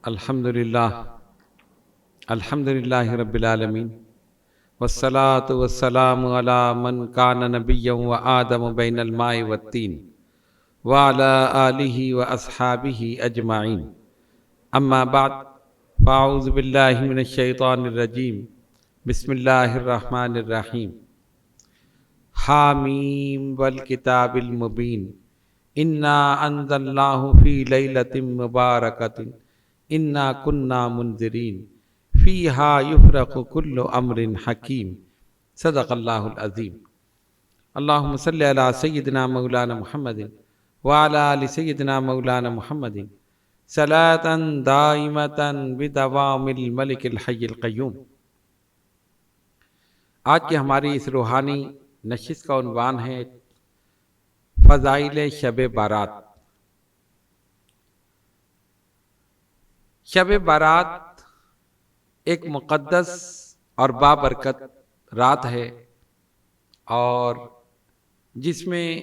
الحمدللہ رب العالمین والصلاة والسلام علی من کان نبیا و آدم بین الماء والطین وعلی آلہ و اصحابہ اجمعین اما بعد فاعوذ باللہ من الشیطان الرجیم بسم اللہ الرحمن الرحیم حامیم والکتاب المبین انا انزلناہ فی لیلۃ مبارکۃ انا کنا منذرین فیہا یفرق کل امر حکیم صدق اللہ العظیم۔ اللہم صلی علی سیدنا مولانا محمد وعلی آل سیدنا مولانا محمد صلاۃ دائمۃ بدوام الملک الحی القیوم۔ آج کی ہماری اس روحانی نشست کا عنوان ہے فضائل شب بارات۔ شب بارات ایک مقدس اور بابرکت رات ہے اور جس میں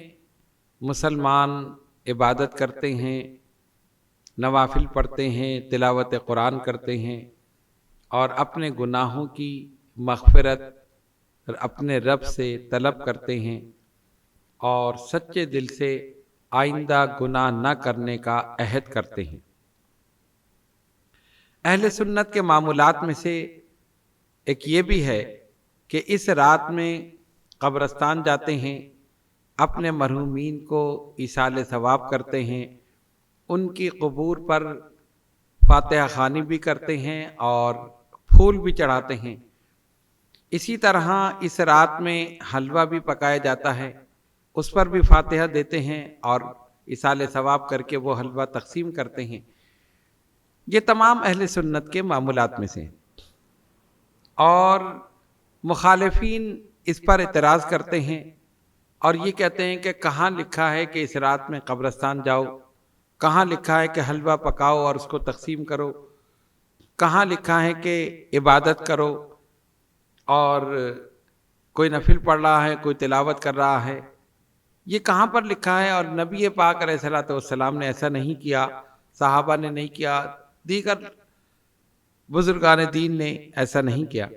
مسلمان عبادت کرتے ہیں، نوافل پڑھتے ہیں، تلاوت قرآن کرتے ہیں اور اپنے گناہوں کی مغفرت اپنے رب سے طلب کرتے ہیں اور سچے دل سے آئندہ گناہ نہ کرنے کا عہد کرتے ہیں۔ اہل سنت کے معمولات میں سے ایک یہ بھی ہے کہ اس رات میں قبرستان جاتے ہیں، اپنے مرحومین کو ایصال ثواب کرتے ہیں، ان کی قبور پر فاتحہ خوانی بھی کرتے ہیں اور پھول بھی چڑھاتے ہیں۔ اسی طرح اس رات میں حلوہ بھی پکایا جاتا ہے، اس پر بھی فاتحہ دیتے ہیں اور ایصال ثواب کر کے وہ حلوہ تقسیم کرتے ہیں۔ یہ تمام اہل سنت کے معمولات میں سے ہیں اور مخالفین اس پر اعتراض کرتے ہیں اور یہ کہتے ہیں کہ کہاں لکھا ہے کہ اس رات میں قبرستان جاؤ، کہاں لکھا ہے کہ حلوہ پکاؤ اور اس کو تقسیم کرو، کہاں لکھا ہے کہ عبادت کرو اور کوئی نفل پڑھ رہا ہے، کوئی تلاوت کر رہا ہے، یہ کہاں پر لکھا ہے؟ اور نبی پاک علیہ الصلوۃ والسلام نے ایسا نہیں کیا، صحابہ نے نہیں کیا، دیگر بزرگان دین نے ایسا نہیں کیا۔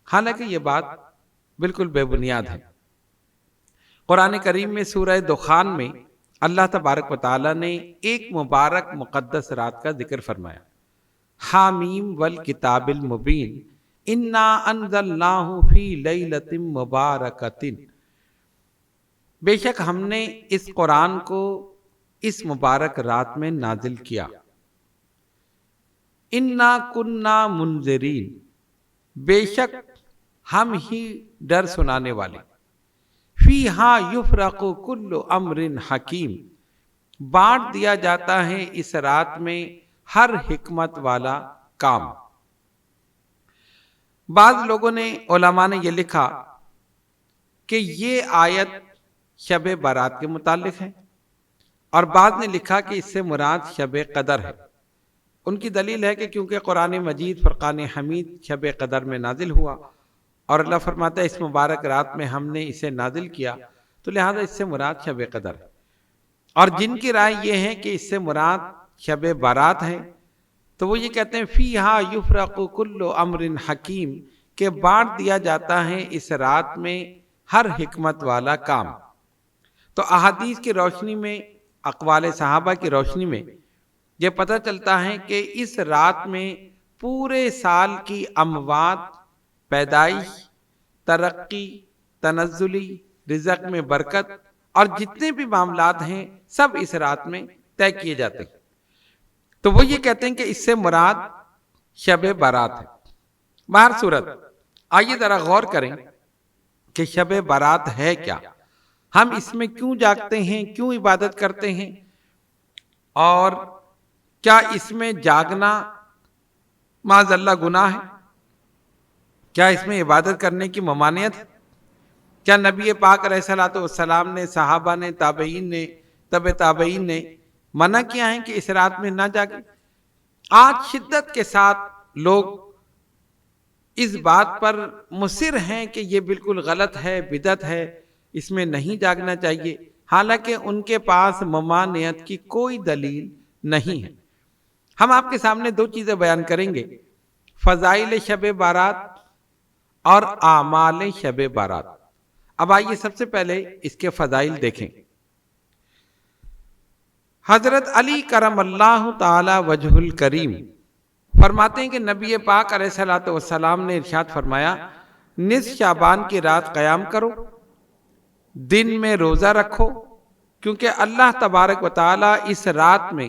حالانکہ یہ بات بالکل بے بنیاد ہے۔ قرآن کریم میں سورہ دخان میں اللہ تبارک و تعالی نے ایک مبارک مقدس رات کا ذکر فرمایا، حامیم والکتاب المبین انا انزلناہ فی لیلۃ مبارکۃ۔ بے شک ہم نے اس قرآن کو اس مبارک رات میں نازل کیا۔ انا کنا منذرین، بے شک ہم ہی ڈر سنانے والے۔ فیہا یفرق کل امر حکیم، بانٹ دیا جاتا ہے اس رات میں ہر حکمت والا کام۔ بعض لوگوں نے، علماء نے یہ لکھا کہ یہ آیت شب بارات کے متعلق ہے اور بعض نے لکھا کہ اس سے مراد شب قدر ہے۔ ان کی دلیل ہے کہ کیونکہ قرآن مجید فرقان حمید شب قدر میں نازل ہوا اور اللہ فرماتا ہے اس مبارک رات میں ہم نے اسے نازل کیا، تو لہذا اس سے مراد شب قدر ہے۔ اور جن کی رائے یہ ہے کہ اس سے مراد شب بارات ہے تو وہ یہ کہتے ہیں فیہا یفرق کل امر حکیم، کہ بانٹ دیا جاتا ہے اس رات میں ہر حکمت والا کام۔ تو احادیث کی روشنی میں، اقوال صحابہ کی روشنی میں یہ پتہ چلتا ہے کہ اس رات میں پورے سال کی اموات، پیدائش، ترقی، تنزلی، رزق میں برکت اور جتنے بھی معاملات ہیں سب اس رات میں طے کیے جاتے ہیں۔ تو وہ یہ کہتے ہیں کہ اس سے مراد شب بارات ہے۔ بہر صورت آئیے ذرا غور کریں کہ شب بارات ہے کیا، ہم اس میں کیوں جاگتے ہیں، کیوں عبادت کرتے ہیں، اور کیا اس میں جاگنا معاذ اللہ گناہ ہے؟ کیا اس میں عبادت کرنے کی ممانعت ہے؟ کیا نبی پاک علیہ الصلوۃ والسلام نے، صحابہ نے، تابعین نے، تبع تابعین نے منع کیا ہے کہ اس رات میں نہ جاگیں؟ آج شدت کے ساتھ لوگ اس بات پر مصر ہیں کہ یہ بالکل غلط ہے، بدعت ہے، اس میں نہیں جاگنا چاہیے، حالانکہ ان کے پاس ممانعت کی کوئی دلیل نہیں ہے۔ ہم آپ کے سامنے دو چیزیں بیان کریں گے، فضائل شب بارات اور اعمال شب بارات۔ اب آئیے سب سے پہلے اس کے فضائل دیکھیں۔ حضرت علی کرم اللہ تعالی وجہ الکریم فرماتے ہیں کہ نبی پاک علیہ الصلوۃ والسلام نے ارشاد فرمایا، نصف شعبان کی رات قیام کرو، دن میں روزہ رکھو، کیونکہ اللہ تبارک و تعالی اس رات میں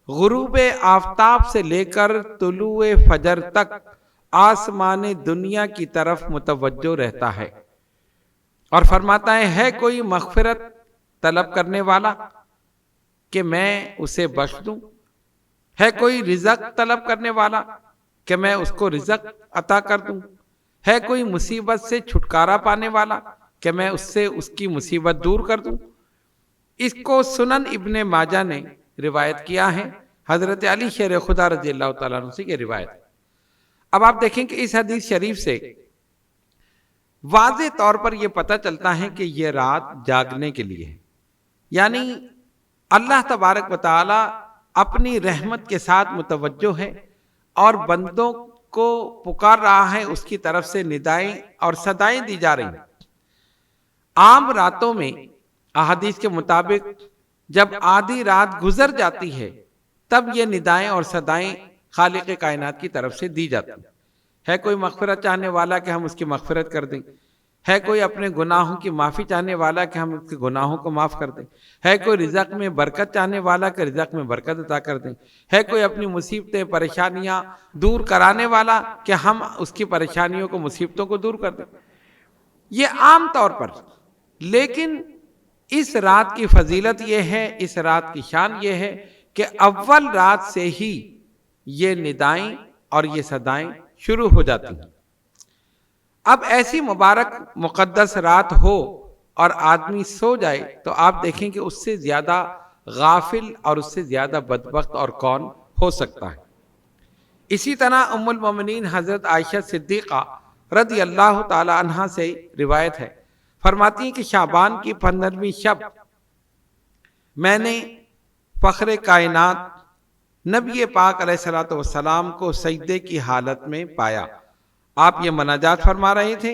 غروب آفتاب سے لے کر طلوع فجر تک آسمان دنیا کی طرف متوجہ رہتا ہے، اور فرماتا ہے کوئی مغفرت طلب کرنے والا کہ میں اسے بخش دوں، ہے کوئی رزق طلب کرنے والا کہ میں اس کو رزق عطا کر دوں، ہے کوئی مصیبت سے چھٹکارا پانے والا کہ میں اس سے اس کی مصیبت دور کر دوں۔ اس کو سنن ابن ماجہ نے روایت کیا ہے، حضرت علی شیر خدا رضی اللہ تعالیٰ عنہ سے یہ روایت۔ اب آپ دیکھیں کہ اس حدیث شریف سے واضح طور پر یہ پتہ چلتا ہے کہ یہ رات جاگنے کے لیے ہے، یعنی اللہ تبارک و تعالی اپنی رحمت کے ساتھ متوجہ ہے اور بندوں کو پکار رہا ہے، اس کی طرف سے ندائیں اور صدائیں دی جا رہی ہیں۔ عام راتوں میں احادیث کے مطابق جب آدھی رات گزر جاتی ہے تب یہ ندائیں اور صدائیں خالق کائنات کی طرف سے دی جاتی ہیں۔ ہے کوئی مغفرت چاہنے والا کہ ہم اس کی مغفرت کر دیں، ہے کوئی اپنے گناہوں کی معافی چاہنے والا کہ ہم اس کے گناہوں کو معاف کر دیں، ہے کوئی رزق میں برکت چاہنے والا کہ رزق میں برکت عطا کر دیں، ہے کوئی اپنی مصیبتیں پریشانیاں دور کرانے والا کہ ہم اس کی پریشانیوں کو مصیبتوں کو دور کر دیں۔ یہ عام طور پر، لیکن اس رات کی فضیلت یہ ہے، اس رات کی شان یہ ہے کہ اول رات سے ہی یہ ندائیں اور یہ صدائیں شروع ہو جاتی ہیں۔ اب ایسی مبارک مقدس رات ہو اور آدمی سو جائے تو آپ دیکھیں کہ اس سے زیادہ غافل اور اس سے زیادہ بدبخت اور کون ہو سکتا ہے۔ اسی طرح ام المومنین حضرت عائشہ صدیقہ رضی اللہ تعالی عنہا سے روایت ہے، فرماتی ہیں کہ شعبان کی 15ویں شب میں نے فخر کائنات نبی پاک علیہ الصلوۃ والسلام کو سجدے کی حالت میں پایا۔ آپ یہ مناجات فرما رہے تھے،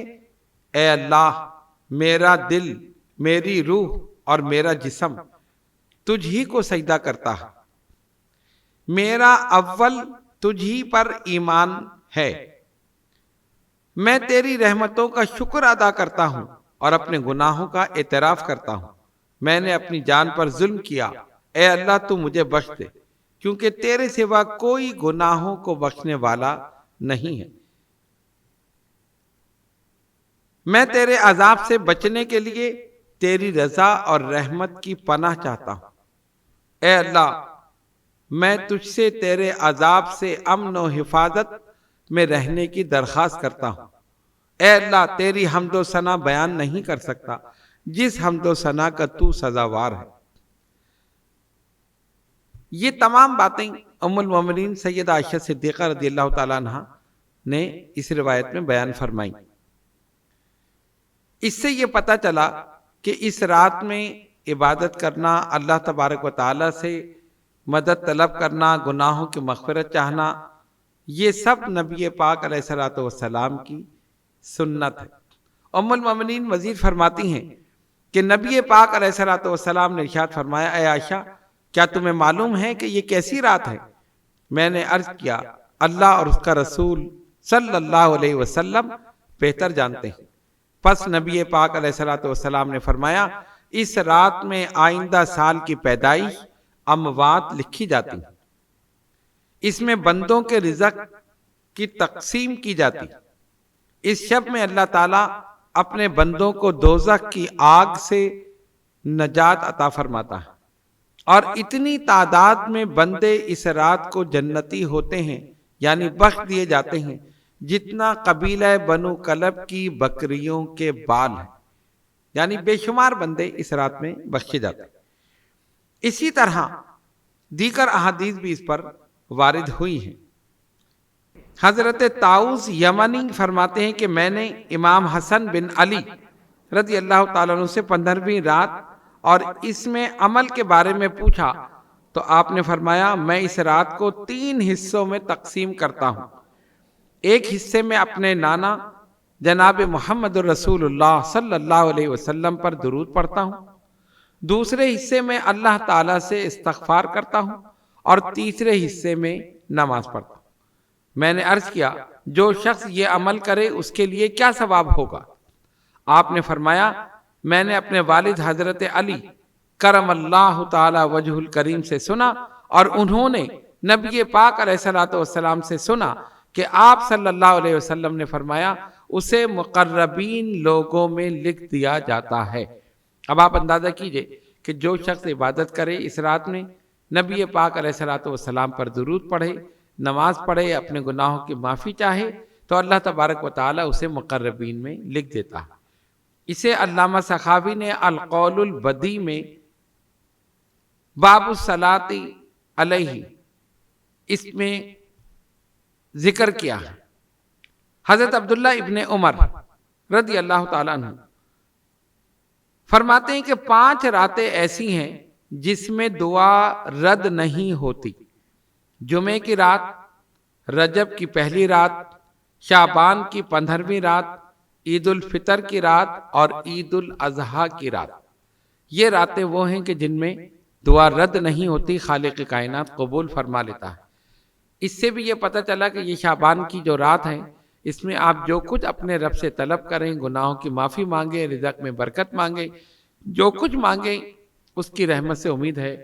اے اللہ میرا دل، میری روح اور میرا جسم تجھ ہی کو سجدہ کرتا ہے، میرا اول تجھ ہی پر ایمان ہے، میں تیری رحمتوں کا شکر ادا کرتا ہوں اور اپنے گناہوں کا اعتراف کرتا ہوں، میں نے اپنی جان پر ظلم کیا، اے اللہ تو مجھے بخش دے، کیونکہ تیرے سوا کوئی گناہوں کو بخشنے والا نہیں ہے، میں تیرے عذاب سے بچنے کے لیے تیری رضا اور رحمت کی پناہ چاہتا ہوں، اے اللہ میں تجھ سے تیرے عذاب سے امن و حفاظت میں رہنے کی درخواست کرتا ہوں، اے اللہ تیری حمد و ثنا بیان نہیں کر سکتا جس حمد و ثنا کا تو سزاوار ہے۔ یہ تمام باتیں ام المومنین سیدہ عائشہ صدیقہ رضی اللہ تعالیٰ عنہ نے اس روایت میں بیان فرمائی۔ اس سے یہ پتہ چلا کہ اس رات میں عبادت کرنا، اللہ تبارک و تعالیٰ سے مدد طلب کرنا، گناہوں کی مغفرت چاہنا، یہ سب نبی پاک علیہ الصلوۃ والسلام کی سنت ہے۔ ام المومنین مزید فرماتی ہیں کہ نبی پاک علیہ الصلوۃ والسلام نے ارشاد فرمایا، اے عائشہ کیا تمہیں معلوم ہے کہ یہ کیسی رات ہے؟ میں نے عرض کیا اللہ اور اس کا رسول صلی اللہ علیہ وسلم بہتر جانتے ہیں۔ پس نبی پاک علیہ الصلوۃ والسلام نے فرمایا، اس رات میں آئندہ سال کی پیدائش، اموات لکھی جاتی ہیں، اس میں بندوں کے رزق کی تقسیم کی جاتی، اس شب میں اللہ تعالیٰ اپنے بندوں کو دوزخ کی آگ سے نجات عطا فرماتا ہے، اور اتنی تعداد میں بندے اس رات کو جنتی ہوتے ہیں، یعنی بخش دیے جاتے ہیں، جتنا قبیلہ بنو کلب کی بکریوں کے بال ہیں، یعنی بے شمار بندے اس رات میں بخشے جاتے ہیں۔ اسی طرح دیگر احادیث بھی اس پر وارد ہوئی ہیں۔ حضرت طاؤس یمنی فرماتے ہیں کہ میں نے امام حسن بن علی رضی اللہ تعالیٰ عنہ سے 15ویں رات اور اس میں عمل کے بارے میں پوچھا تو آپ نے فرمایا میں اس رات کو 3 حصوں میں تقسیم کرتا ہوں، ایک حصے میں اپنے نانا جناب محمد الرسول اللہ صلی اللہ علیہ وسلم پر درود پڑھتا ہوں، دوسرے حصے میں اللہ تعالیٰ سے استغفار کرتا ہوں، اور تیسرے حصے میں نماز پڑھتا ہوں۔ میں نے عرض کیا جو شخص یہ عمل کرے اس کے لیے کیا ثواب ہوگا؟ آپ نے فرمایا میں نے اپنے والد حضرت علی کرم اللہ تعالی وجہ الکریم سے سنا، اور انہوں نے نبی پاک علیہ الصلوۃ والسلام سے سنا کہ آپ صلی اللہ علیہ وسلم نے فرمایا اسے مقربین لوگوں میں لکھ دیا جاتا ہے۔ اب آپ اندازہ کیجئے کہ جو شخص عبادت کرے اس رات میں، نبی پاک علیہ الصلوۃ والسلام پر درود پڑھے، نماز پڑھے، اپنے گناہوں کی معافی چاہے، تو اللہ تبارک و تعالی اسے مقربین میں لکھ دیتا ہے۔ اسے علامہ سخاوی نے القول البدیع میں باب الصلاۃ علیہ اس میں ذکر کیا ہے۔ حضرت عبداللہ ابن عمر رضی اللہ تعالیٰ عنہ فرماتے ہیں کہ 5 راتیں ایسی ہیں جس میں دعا رد نہیں ہوتی: جمعے کی رات، رجب کی پہلی رات، شعبان کی 15ویں رات، عید الفطر کی رات اور عید الاضحیٰ کی رات۔ یہ راتیں وہ ہیں کہ جن میں دعا رد نہیں ہوتی، خالق کائنات قبول فرما لیتا ہے۔ اس سے بھی یہ پتہ چلا کہ یہ شعبان کی جو رات ہے، اس میں آپ جو کچھ اپنے رب سے طلب کریں، گناہوں کی معافی مانگیں، رزق میں برکت مانگیں، جو کچھ مانگیں اس کی رحمت سے امید ہے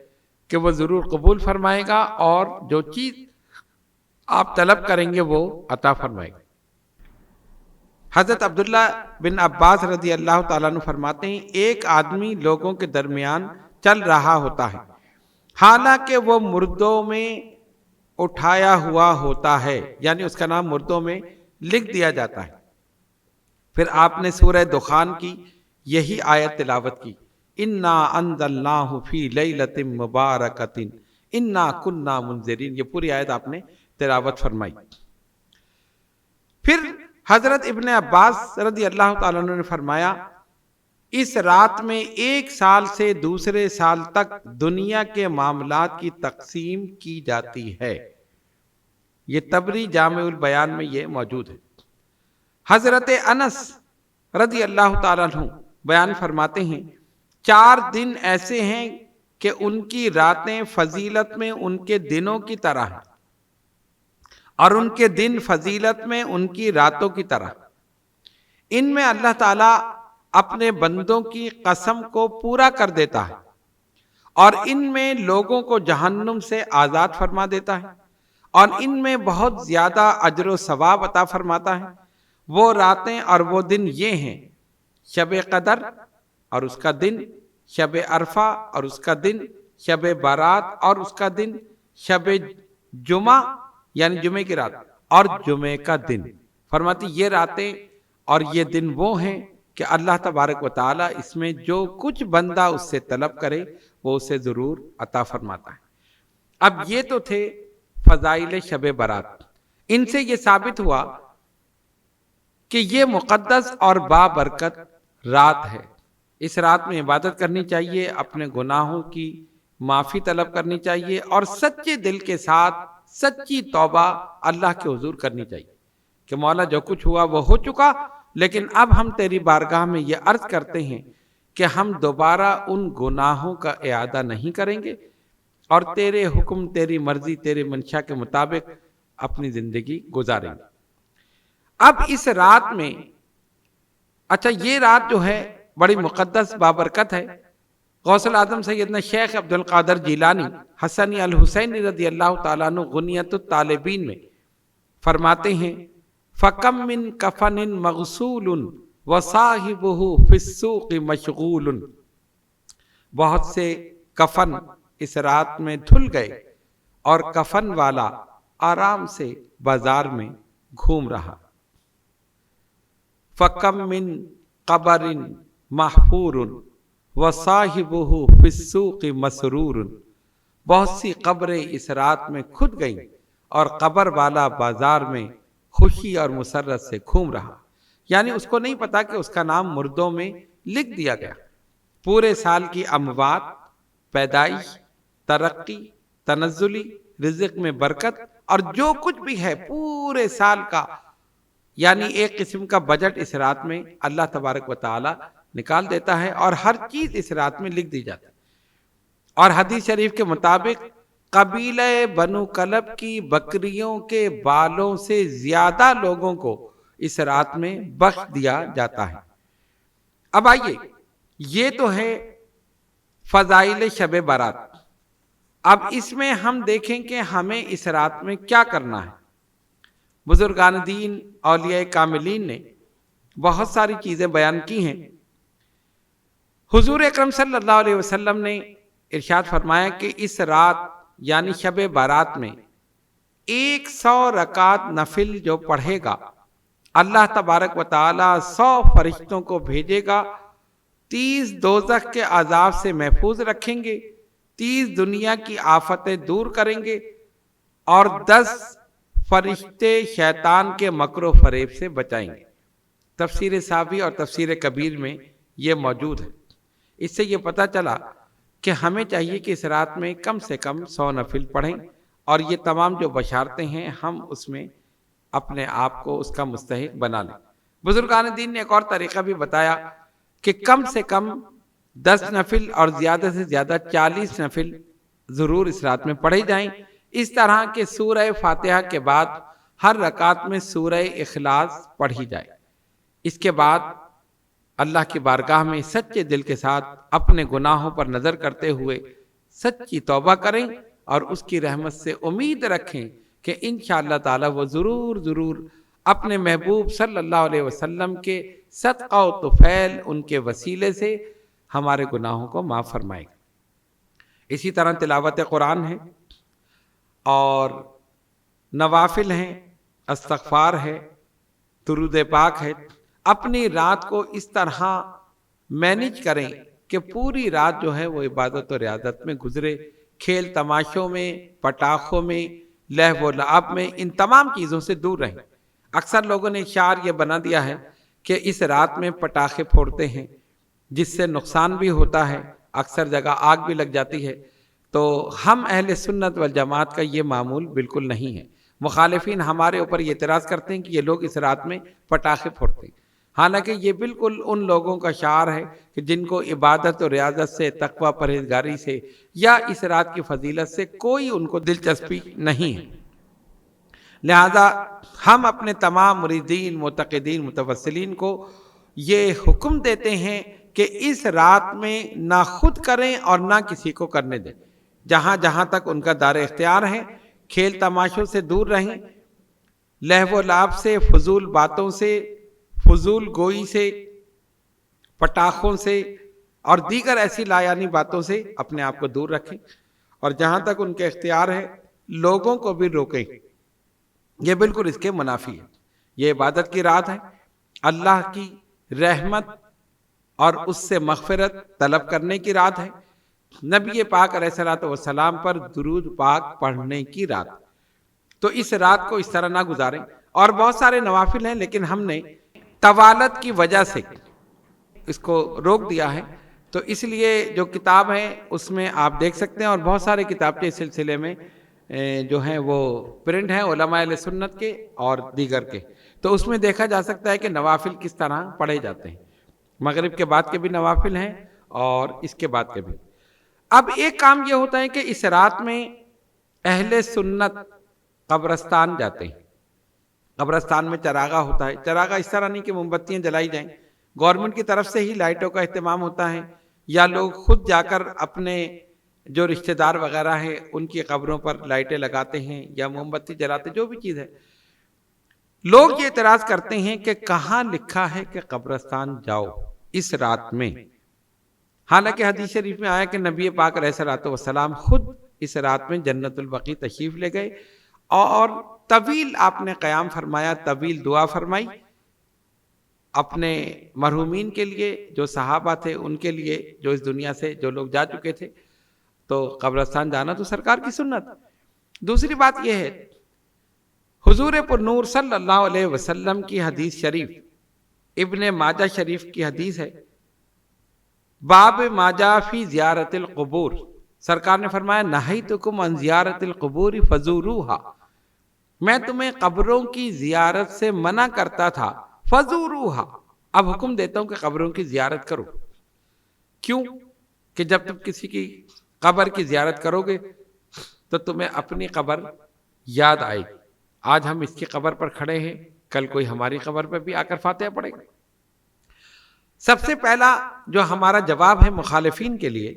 کہ وہ ضرور قبول فرمائے گا، اور جو چیز آپ طلب کریں گے وہ عطا فرمائے گا۔ حضرت عبداللہ بن عباس رضی اللہ تعالیٰ عنہ فرماتے ہیں ایک آدمی لوگوں کے درمیان چل رہا ہوتا ہے، حالانکہ وہ مردوں میں اٹھایا ہوا ہوتا ہے، یعنی اس کا نام مردوں میں لکھ دیا جاتا ہے۔ پھر آپ نے سورہ دخان کی یہی آیت تلاوت کی: انا انزلناہ فی لیلۃ مبارکۃ انا کنا منذرین۔ یہ پوری آیت آپ نے تلاوت فرمائی۔ پھر حضرت ابن عباس رضی اللہ تعالیٰ عنہ نے فرمایا اس رات میں 1 سال سے دوسرے سال تک دنیا کے معاملات کی تقسیم کی جاتی ہے۔ یہ طبری جامع البیان میں یہ موجود ہے۔ حضرت انس رضی اللہ تعالیٰ عنہ بیان فرماتے ہیں 4 دن ایسے ہیں کہ ان کی راتیں فضیلت میں ان کے دنوں کی طرح ہیں، اور ان کے دن فضیلت میں ان کی راتوں کی طرح۔ ان میں اللہ تعالیٰ اپنے بندوں کی قسم کو پورا کر دیتا ہے، اور ان میں لوگوں کو جہنم سے آزاد فرما دیتا ہے، اور ان میں بہت زیادہ اجر و ثواب عطا فرماتا ہے۔ وہ راتیں اور وہ دن یہ ہیں: شب قدر اور اس کا دن، شب عرفہ اور اس کا دن، شب برات اور اس کا دن، شب جمعہ یعنی جمعے کی رات اور جمعے کا دن۔ فرماتی یہ راتیں اور یہ دن وہ ہیں کہ اللہ تبارک و تعالیٰ اس میں جو کچھ بندہ اس سے طلب کرے وہ اسے ضرور عطا فرماتا ہے۔ اب یہ تو تھے فضائل شب برات۔ ان سے یہ ثابت ہوا کہ یہ مقدس اور بابرکت رات ہے۔ اس رات میں عبادت کرنی چاہیے، اپنے گناہوں کی معافی طلب کرنی چاہیے، اور سچے دل کے ساتھ سچی توبہ اللہ کے حضور کرنی چاہیے کہ مولا جو کچھ ہوا وہ ہو چکا، لیکن اب ہم تیری بارگاہ میں یہ عرض کرتے ہیں کہ ہم دوبارہ ان گناہوں کا اعادہ نہیں کریں گے، اور تیرے حکم، تیری مرضی، تیرے منشا کے مطابق اپنی زندگی گزاریں گے۔ اب اس رات میں اچھا یہ رات جو ہے بڑی مقدس بابرکت ہے۔ غوث الاعظم سیدنا شیخ عبد القادر جیلانی حسنی الحسینی رضی اللہ تعالیٰ عنہ غنیۃ الطالبین میں فرماتے ہیں فَكَمْ مِنْ كَفَنٍ مَغْسُولٌ وَصَاحِبُهُ فِي السُّوقِ مَشْغُولٌ۔ بہت سے کفن اس رات میں دھل گئے اور کفن والا آرام سے بازار میں گھوم رہا۔ فَكَمْ مِنْ قَبْرٍ مَحْفُورٌ وَصَاحِبُهُ فِي السُّوقِ مَسْرُورٌ۔ بہت سی قبریں اس رات میں کھد گئیں اور قبر والا بازار میں خوشی اور مسرت سے گھوم رہا، یعنی اس کو نہیں پتا کہ اس کا نام مردوں میں لکھ دیا گیا۔ پورے سال کی اموات، پیدائش، ترقی، تنزلی، رزق میں برکت، اور جو کچھ بھی ہے پورے سال کا، یعنی ایک قسم کا بجٹ اس رات میں اللہ تبارک و تعالی نکال دیتا ہے، اور ہر چیز اس رات میں لکھ دی جاتی ہے۔ اور حدیث شریف کے مطابق قبیلہ بنو کلب کی بکریوں کے بالوں سے زیادہ لوگوں کو اس رات میں بخش دیا جاتا ہے۔ اب آئیے، یہ تو ہے فضائل شب برات۔ اب اس میں ہم دیکھیں کہ ہمیں اس رات میں کیا کرنا ہے۔ بزرگان دین، اولیاء کاملین نے بہت ساری چیزیں بیان کی ہیں۔ حضور اکرم صلی اللہ علیہ وسلم نے ارشاد فرمایا کہ اس رات یعنی شب برات میں 100 رکعت نفل جو پڑھے گا، اللہ تبارک و تعالی 100 فرشتوں کو بھیجے گا، 30 دوزخ کے عذاب سے محفوظ رکھیں گے، 30 دنیا کی آفتیں دور کریں گے، اور 10 فرشتے شیطان کے مکر و فریب سے بچائیں گے۔ تفسیر صافی اور تفسیر کبیر میں یہ موجود ہے۔ اس سے یہ پتہ چلا کہ ہمیں چاہیے کہ اس رات میں کم سے کم 100 نفل پڑھیں، اور یہ تمام جو بشارتیں ہیں ہم اس میں اپنے آپ کو اس کا مستحق بنا لیں۔ بزرگان دین نے ایک اور طریقہ بھی بتایا کہ کم سے کم 10 نفل اور زیادہ سے زیادہ 40 نفل ضرور اس رات میں پڑھے جائیں، اس طرح کہ سورہ فاتحہ کے بعد ہر رکعت میں سورہ اخلاص پڑھی جائے۔ اس کے بعد اللہ کی بارگاہ میں سچے دل کے ساتھ اپنے گناہوں پر نظر کرتے ہوئے سچی توبہ کریں، اور اس کی رحمت سے امید رکھیں کہ انشاءاللہ تعالی وہ ضرور اپنے محبوب صلی اللہ علیہ وسلم کے صدقہ و طفیل ان کے وسیلے سے ہمارے گناہوں کو معاف فرمائے گا۔ اسی طرح تلاوت قرآن ہے، اور نوافل ہیں، استغفار ہے، درود پاک ہے۔ اپنی رات کو اس طرح مینیج کریں کہ پوری رات جو ہے وہ عبادت و ریاضت میں گزرے، کھیل تماشوں میں، پٹاخوں میں، لہو و لعب میں، ان تمام چیزوں سے دور رہیں۔ اکثر لوگوں نے شعار یہ بنا دیا ہے کہ اس رات میں پٹاخے پھوڑتے ہیں جس سے نقصان بھی ہوتا ہے، اکثر جگہ آگ بھی لگ جاتی ہے۔ تو ہم اہل سنت والجماعت کا یہ معمول بالکل نہیں ہے۔ مخالفین ہمارے اوپر یہ اعتراض کرتے ہیں کہ یہ لوگ اس رات میں پٹاخے پھوڑتے ہیں، حالانکہ یہ بالکل ان لوگوں کا شعار ہے کہ جن کو عبادت و ریاضت سے، تقوی پرہیزگاری سے، یا اس رات کی فضیلت سے کوئی ان کو دلچسپی نہیں ہے۔ لہذا ہم اپنے تمام مریدین، معتقدین، متوسلین کو یہ حکم دیتے ہیں کہ اس رات میں نہ خود کریں اور نہ کسی کو کرنے دیں۔ جہاں جہاں تک ان کا دار اختیار ہے، کھیل تماشوں سے دور رہیں، لہو و لعب سے، فضول باتوں سے، فضول گوئی سے، پٹاخوں سے اور دیگر ایسی لایانی باتوں سے اپنے آپ کو دور رکھیں، اور جہاں تک ان کے اختیار ہے لوگوں کو بھی روکیں۔ یہ بالکل اس کے منافی ہے۔ یہ عبادت کی رات ہے، اللہ کی رحمت اور اس سے مغفرت طلب کرنے کی رات ہے، نبی پاک علیہ الصلوۃ والسلام پر درود پاک پڑھنے کی رات۔ تو اس رات کو اس طرح نہ گزاریں۔ اور بہت سارے نوافل ہیں، لیکن ہم نے طوالت کی وجہ سے اس کو روک دیا ہے، تو اس لیے جو کتاب ہے اس میں آپ دیکھ سکتے ہیں، اور بہت سارے کتاب اس سلسلے میں جو ہیں وہ پرنٹ ہیں علماء اہل سنت کے اور دیگر کے، تو اس میں دیکھا جا سکتا ہے کہ نوافل کس طرح پڑھے جاتے ہیں۔ مغرب کے بعد کے بھی نوافل ہیں اور اس کے بعد کے بھی۔ اب ایک کام یہ ہوتا ہے کہ اس رات میں اہل سنت قبرستان جاتے ہیں۔ قبرستان میں چراغاں ہوتا ہے۔ چراغاں اس طرح نہیں کہ موم بتیاں جلائی جائیں، گورنمنٹ کی طرف سے ہی لائٹوں کا اہتمام ہوتا ہے، یا لوگ خود جا کر اپنے جو رشتہ دار وغیرہ ہیں ان کی قبروں پر لائٹیں لگاتے ہیں یا موم بتی جلاتے، جو بھی چیز ہے۔ لوگ یہ اعتراض کرتے ہیں کہ کہاں لکھا ہے کہ قبرستان جاؤ اس رات میں، حالانکہ حدیث شریف میں آیا کہ نبی پاک علیہ الصلوۃ والسلام خود اس رات میں جنت البقیع تشریف لے گئے، اور طویل آپ نے قیام فرمایا، طویل دعا فرمائی اپنے مرحومین کے لیے، جو صحابہ تھے ان کے لیے، جو اس دنیا سے جو لوگ جا چکے تھے۔ تو قبرستان جانا تو سرکار کی سنت۔ دوسری بات یہ ہے، حضور پر نور صلی اللہ علیہ وسلم کی حدیث شریف، ابن ماجہ شریف کی حدیث ہے، باب ما جاء فی زیارت القبور، سرکار نے فرمایا نہیتکم عن زیارت القبور فزوروہا، میں تمہیں قبروں کی زیارت سے منع کرتا تھا، فزوروہا، اب حکم دیتا ہوں کہ قبروں کی زیارت کرو۔ کیوں؟ کہ جب تم کسی کی قبر کی زیارت کرو گے تو تمہیں اپنی قبر یاد آئے گی۔ آج ہم اس کی قبر پر کھڑے ہیں، کل کوئی ہماری قبر پر بھی آ کر فاتحہ پڑھے گا۔ سب سے پہلا جو ہمارا جواب ہے مخالفین کے لیے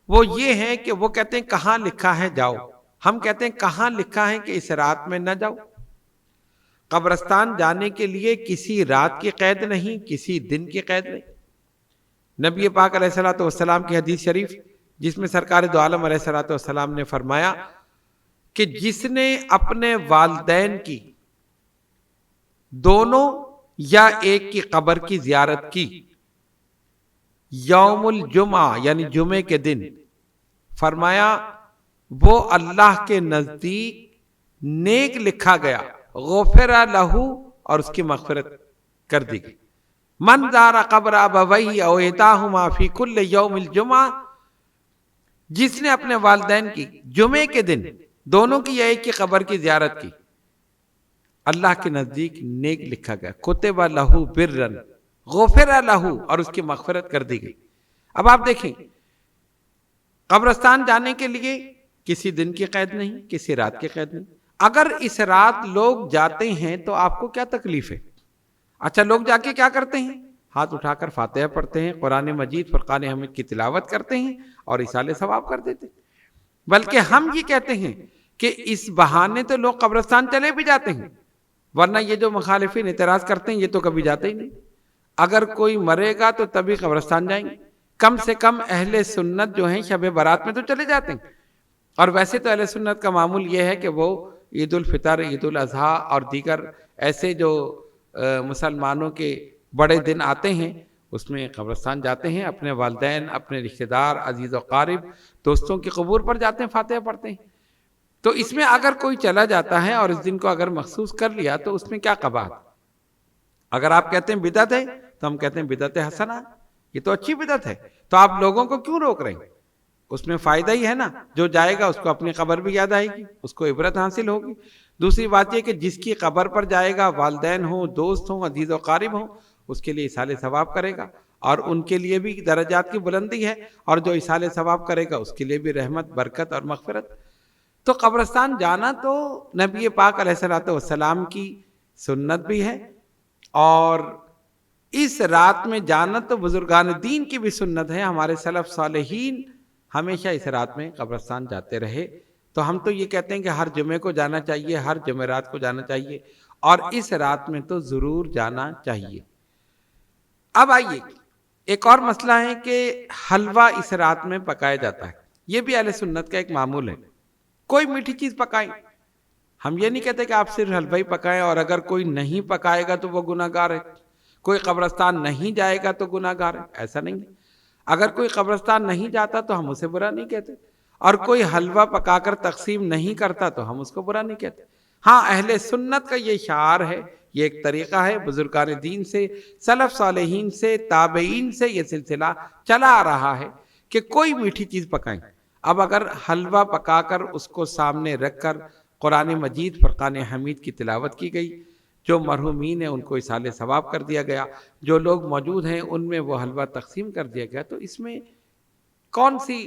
وہ یہ ہے کہ وہ کہتے ہیں کہاں لکھا ہے جاؤ، ہم کہتے ہیں کہاں لکھا ہے کہ اس رات میں نہ جاؤ۔ قبرستان جانے کے لیے کسی رات کی قید نہیں، کسی دن کی قید نہیں۔ نبی پاک علیہ الصلوۃ والسلام کی حدیث شریف جس میں سرکار دو عالم علیہ الصلوۃ والسلام نے فرمایا کہ جس نے اپنے والدین کی دونوں یا ایک کی قبر کی زیارت کی یوم الجمعہ یعنی جمعے کے دن، فرمایا وہ اللہ کے نزدیک نیک لکھا گیا، غفر لہ، اور اس کی مغفرت کر دی گئی۔ من زار قبر ابویہ او اتاہما فی کل یوم الجمعہ، جس نے اپنے والدین کی جمعے کے دن دونوں کی یا ایک کی قبر کی زیارت کی، اللہ کے نزدیک نیک لکھا گیا، کتب لہ برًا غفر لہ، اور اس کی مغفرت کر دی گئی۔ اب آپ دیکھیں قبرستان جانے کے لیے کسی دن کی قید نہیں، کسی رات کی قید نہیں۔ اگر اس رات لوگ جاتے ہیں تو آپ کو کیا تکلیف ہے؟ اچھا، لوگ جا کے کیا کرتے ہیں؟ ہاتھ اٹھا کر فاتحہ پڑھتے ہیں، قرآن مجید فرقان حمید کی تلاوت کرتے ہیں اور ایصال ثواب کر دیتے ہیں۔ بلکہ ہم یہ کہتے ہیں کہ اس بہانے تو لوگ قبرستان چلے بھی جاتے ہیں، ورنہ یہ جو مخالفین اعتراض کرتے ہیں یہ تو کبھی جاتے ہی نہیں۔ اگر کوئی مرے گا تو تبھی قبرستان جائیں گے۔ کم سے کم اہل سنت جو ہیں شب برات میں تو چلے جاتے ہیں، اور ویسے تو اہل سنت کا معمول یہ ہے کہ وہ عید الفطر، عید الاضحیٰ اور دیگر ایسے جو مسلمانوں کے بڑے دن آتے ہیں اس میں قبرستان جاتے ہیں، اپنے والدین، اپنے رشتہ دار، عزیز و قارب، دوستوں کی قبور پر جاتے ہیں، فاتحہ پڑھتے ہیں۔ تو اس میں اگر کوئی چلا جاتا ہے اور اس دن کو اگر مخصوص کر لیا تو اس میں کیا قباحت؟ اگر آپ کہتے ہیں بدعت ہے تو ہم کہتے ہیں بدعت حسنہ، یہ تو اچھی بدعت ہے، تو آپ لوگوں کو کیوں روک رہے ہیں؟ اس میں فائدہ ہی ہے نا، جو جائے گا اس کو اپنی قبر بھی یاد آئے گی، اس کو عبرت حاصل ہوگی۔ دوسری بات یہ کہ جس کی قبر پر جائے گا، والدین ہوں، دوست ہوں، عزیز و قارب ہوں، اس کے لیے ایصال ثواب کرے گا، اور ان کے لیے بھی درجات کی بلندی ہے، اور جو ایصال ثواب کرے گا اس کے لیے بھی رحمت، برکت اور مغفرت۔ تو قبرستان جانا تو نبی پاک علیہ الصلوۃ والسلام کی سنت بھی ہے، اور اس رات میں جانا تو بزرگان دین کی بھی سنت ہے۔ ہمارے سلف صالحین ہمیشہ اس رات میں قبرستان جاتے رہے، تو ہم تو یہ کہتے ہیں کہ ہر جمعے کو جانا چاہیے، ہر جمعرات کو جانا چاہیے، اور اس رات میں تو ضرور جانا چاہیے۔ اب آئیے، ایک اور مسئلہ ہے کہ حلوہ اس رات میں پکایا جاتا ہے، یہ بھی اہل سنت کا ایک معمول ہے۔ کوئی میٹھی چیز پکائیں، ہم یہ نہیں کہتے کہ آپ صرف حلوہ ہی پکائیں، اور اگر کوئی نہیں پکائے گا تو وہ گناہ گار ہے، کوئی قبرستان نہیں جائے گا تو گناہ گار ہے، ایسا نہیں ہے۔ اگر کوئی قبرستان نہیں جاتا تو ہم اسے برا نہیں کہتے، اور کوئی حلوہ پکا کر تقسیم نہیں کرتا تو ہم اس کو برا نہیں کہتے۔ ہاں، اہل سنت کا یہ شعار ہے، یہ ایک طریقہ ہے، بزرگان دین سے، سلف صالحین سے، تابعین سے یہ سلسلہ چلا آ رہا ہے کہ کوئی میٹھی چیز پکائیں۔ اب اگر حلوہ پکا کر اس کو سامنے رکھ کر قرآن مجید فرقان حمید کی تلاوت کی گئی، جو مرحومین ہیں ان کو ایصال ثواب کر دیا گیا، جو لوگ موجود ہیں ان میں وہ حلوہ تقسیم کر دیا گیا، تو اس میں کون سی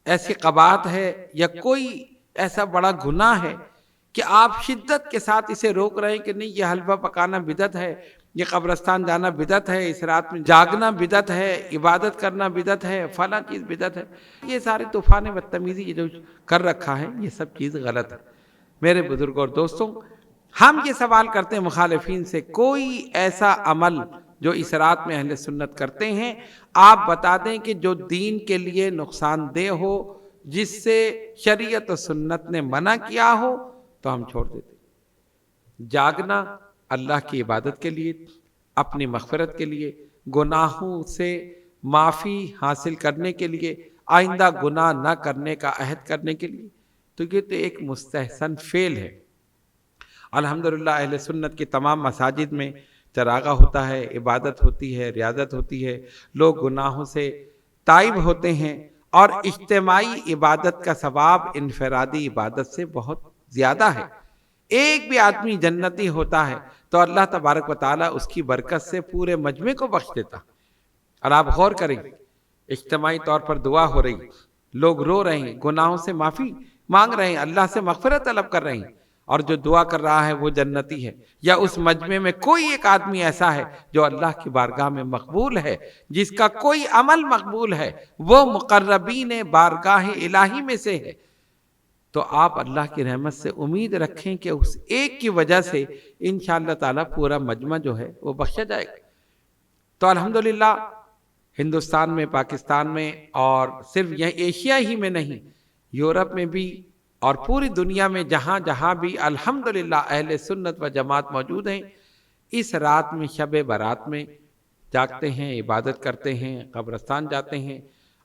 ایسی قباحت ہے یا کوئی ایسا بڑا گناہ ہے کہ آپ شدت کے ساتھ اسے روک رہے ہیں کہ نہیں یہ حلوہ پکانا بدعت ہے، یہ قبرستان جانا بدعت ہے، اس رات میں جاگنا بدعت ہے، عبادت کرنا بدعت ہے، فلاں چیز بدعت ہے؟ یہ سارے طوفان بدتمیزی یہ جو کر رکھا ہے یہ سب چیز غلط ہے۔ میرے بزرگوں اور دوستوں، ہم یہ سوال کرتے ہیں مخالفین سے، کوئی ایسا عمل جو اس رات میں اہل سنت کرتے ہیں آپ بتا دیں کہ جو دین کے لیے نقصان دہ ہو، جس سے شریعت و سنت نے منع کیا ہو، تو ہم چھوڑ دیتے۔ جاگنا اللہ کی عبادت کے لیے، اپنی مغفرت کے لیے، گناہوں سے معافی حاصل کرنے کے لیے، آئندہ گناہ نہ کرنے کا عہد کرنے کے لیے، تو یہ تو ایک مستحسن فعل ہے۔ الحمدللہ اہل سنت کی تمام مساجد میں چراغاں ہوتا ہے، عبادت ہوتی ہے، ریاضت ہوتی ہے، لوگ گناہوں سے تائب ہوتے ہیں اور اجتماعی عبادت کا ثواب انفرادی عبادت سے بہت زیادہ ہے۔ ایک بھی آدمی جنتی ہوتا ہے تو اللہ تبارک و تعالیٰ اس کی برکت سے پورے مجمع کو بخش دیتا۔ اور آپ غور کریں، اجتماعی طور پر دعا ہو رہی، لوگ رو رہے ہیں، گناہوں سے معافی مانگ رہے ہیں، اللہ سے مغفرت طلب کر رہے ہیں، اور جو دعا کر رہا ہے وہ جنتی ہے۔ یا اس مجمع میں کوئی ایک آدمی ایسا ہے جو اللہ کی بارگاہ میں مقبول ہے، جس کا کوئی عمل مقبول ہے، وہ مقربین بارگاہ الہی میں سے ہے، تو آپ اللہ کی رحمت سے امید رکھیں کہ اس ایک کی وجہ سے انشاءاللہ تعالیٰ پورا مجمع جو ہے وہ بخشا جائے گا۔ تو الحمدللہ ہندوستان میں، پاکستان میں، اور صرف یہ ایشیا ہی میں نہیں، یورپ میں بھی اور پوری دنیا میں جہاں جہاں بھی الحمدللہ اہل سنت و جماعت موجود ہیں، اس رات میں شب برات میں جاگتے ہیں، عبادت کرتے ہیں، قبرستان جاتے ہیں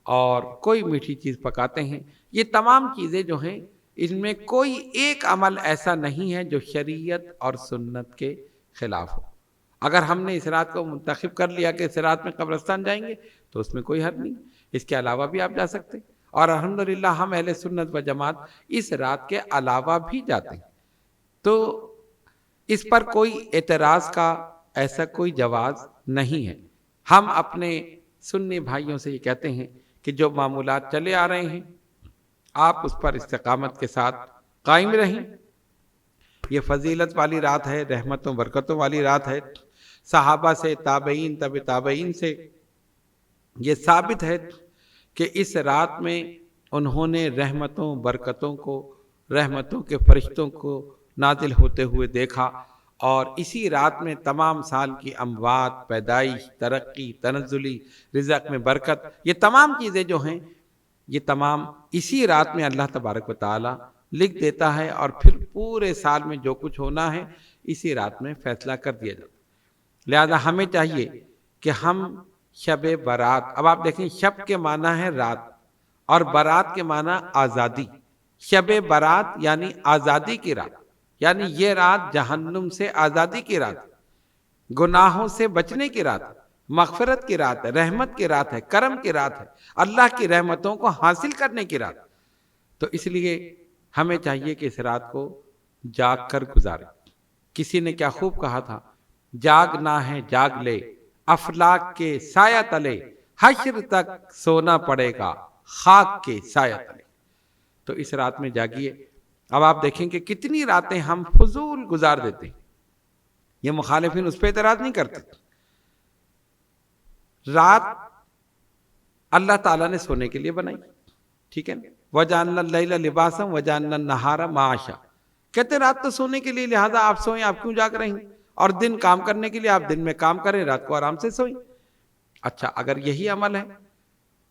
اور کوئی میٹھی چیز پکاتے ہیں۔ یہ تمام چیزیں جو ہیں، ان میں کوئی ایک عمل ایسا نہیں ہے جو شریعت اور سنت کے خلاف ہو۔ اگر ہم نے اس رات کو منتخب کر لیا کہ اس رات میں قبرستان جائیں گے تو اس میں کوئی حرج نہیں، اس کے علاوہ بھی آپ جا سکتے ہیں، اور الحمدللہ ہم اہل سنت و جماعت اس رات کے علاوہ بھی جاتے ہیں، تو اس پر کوئی اعتراض کا ایسا کوئی جواز نہیں ہے۔ ہم اپنے سنی بھائیوں سے یہ کہتے ہیں کہ جو معمولات چلے آ رہے ہیں آپ اس پر استقامت کے ساتھ قائم رہیں۔ یہ فضیلت والی رات ہے، رحمتوں برکتوں والی رات ہے۔ صحابہ سے، تابعین، تبع تابعین سے یہ ثابت ہے کہ اس رات میں انہوں نے رحمتوں برکتوں کو، رحمتوں کے فرشتوں کو نازل ہوتے ہوئے دیکھا، اور اسی رات میں تمام سال کی اموات، پیدائش، ترقی، تنزلی، رزق میں برکت، یہ تمام چیزیں جو ہیں یہ تمام اسی رات میں اللہ تبارک و تعالی لکھ دیتا ہے، اور پھر پورے سال میں جو کچھ ہونا ہے اسی رات میں فیصلہ کر دیا جاتا ہے۔ لہذا ہمیں چاہیے کہ ہم شب برات، اب آپ دیکھیں شب کے معنی ہے رات اور برات کے معنی آزادی۔ شب برات یعنی آزادی کی رات، یعنی یہ رات جہنم سے آزادی کی رات، گناہوں سے بچنے کی رات، مغفرت کی رات ہے، رحمت کی رات ہے، کرم کی رات ہے، اللہ کی رحمتوں کو حاصل کرنے کی رات۔ تو اس لیے ہمیں چاہیے کہ اس رات کو جاگ کر گزاریں۔ کسی نے کیا خوب کہا تھا، جاگنا ہے جاگ لے، افلاک کے سایہ تلے، حشر تک سونا پڑے گا خاک کے سایہ تلے۔ تو اس رات میں جاگیے۔ اب آپ دیکھیں کہ کتنی راتیں ہم فضول گزار دیتے ہیں، یہ مخالفین اس پہ اعتراض نہیں کرتے۔ رات اللہ تعالیٰ نے سونے کے لیے بنائی، ٹھیک ہے نا، وَجَعَلْنَا اللَّيْلَ لِبَاسًا وَجَعَلْنَا النَّهَارَ مَعَاشًا، کہتے ہیں رات تو سونے کے لیے، لہذا آپ سوئیں، آپ کیوں جاگ رہے ہیں، اور دن کام کرنے کے لیے، آپ دن میں کام کریں، رات کو آرام سے سوئیں۔ اچھا اگر یہی عمل ہے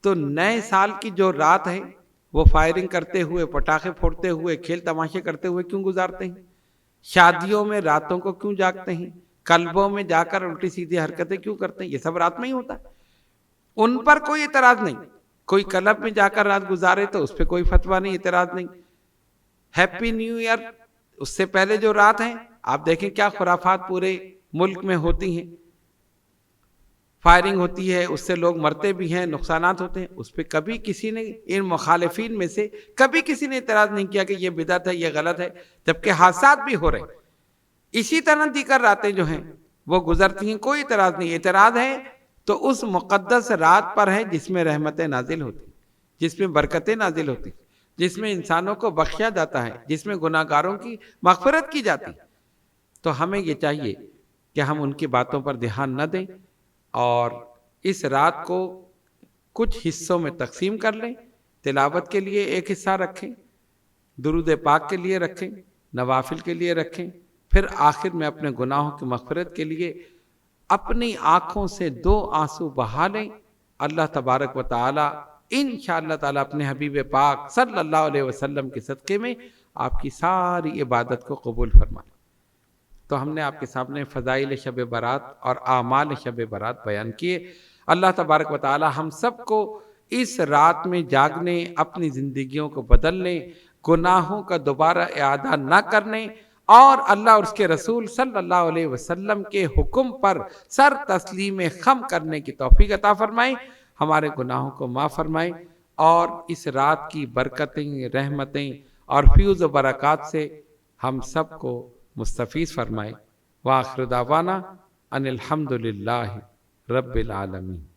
تو نئے سال کی جو رات ہے وہ فائرنگ کرتے ہوئے، پٹاخے پھوڑتے ہوئے، کھیل تماشے کرتے ہوئے کیوں گزارتے ہیں؟ شادیوں میں راتوں کو کیوں جاگتے ہیں؟ کلبوں میں جا کر الٹی سیدھی حرکتیں کیوں کرتے ہیں؟ یہ سب رات میں ہی ہوتا ہے۔ ان پر کوئی اعتراض نہیں، کوئی کلب میں جا کر رات گزارے تو اس پہ کوئی فتویٰ نہیں، اعتراض نہیں۔ ہیپی نیو ایئر اس سے پہلے جو رات ہیں آپ دیکھیں کیا خرافات پورے ملک میں ہوتی ہیں، فائرنگ ہوتی ہے، اس سے لوگ مرتے بھی ہیں، نقصانات ہوتے ہیں، اس پہ کبھی کسی نے، ان مخالفین میں سے کبھی کسی نے اعتراض نہیں کیا کہ یہ بدعت ہے، یہ غلط ہے، جبکہ حادثات بھی ہو رہے ہیں۔ اسی طرح دیگر راتیں جو ہیں وہ گزرتی ہیں، کوئی اعتراض نہیں۔ اعتراض ہے تو اس مقدس رات پر ہے جس میں رحمتیں نازل ہوتی، جس میں برکتیں نازل ہوتی، جس میں انسانوں کو بخشا جاتا ہے، جس میں گناہگاروں کی مغفرت کی جاتی۔ تو ہمیں یہ چاہیے کہ ہم ان کی باتوں پر دھیان نہ دیں، اور اس رات کو کچھ حصوں میں تقسیم کر لیں۔ تلاوت کے لیے ایک حصہ رکھیں، درود پاک کے لیے رکھیں، نوافل کے لیے رکھیں، پھر آخر میں اپنے گناہوں کی مغفرت کے لیے اپنی آنکھوں سے 2 آنسو بہا لیں۔ اللہ تبارک و تعالی انشاءاللہ تعالی اپنے حبیب پاک صلی اللہ علیہ وسلم کے صدقے میں آپ کی ساری عبادت کو قبول فرمائے۔ تو ہم نے آپ کے سامنے فضائل شب برات اور اعمال شب برات بیان کیے۔ اللہ تبارک و تعالی ہم سب کو اس رات میں جاگنے، اپنی زندگیوں کو بدلنے، گناہوں کا دوبارہ اعادہ نہ کرنے، اور اللہ اور اس کے رسول صلی اللہ علیہ وسلم کے حکم پر سر تسلیم خم کرنے کی توفیق عطا فرمائے، ہمارے گناہوں کو معاف فرمائے۔ اور اس رات کی برکتیں، رحمتیں اور فیوز و برکات سے ہم سب کو مستفیض فرمائے۔ وآخر دعوانا ان الحمد للہ رب العالمین۔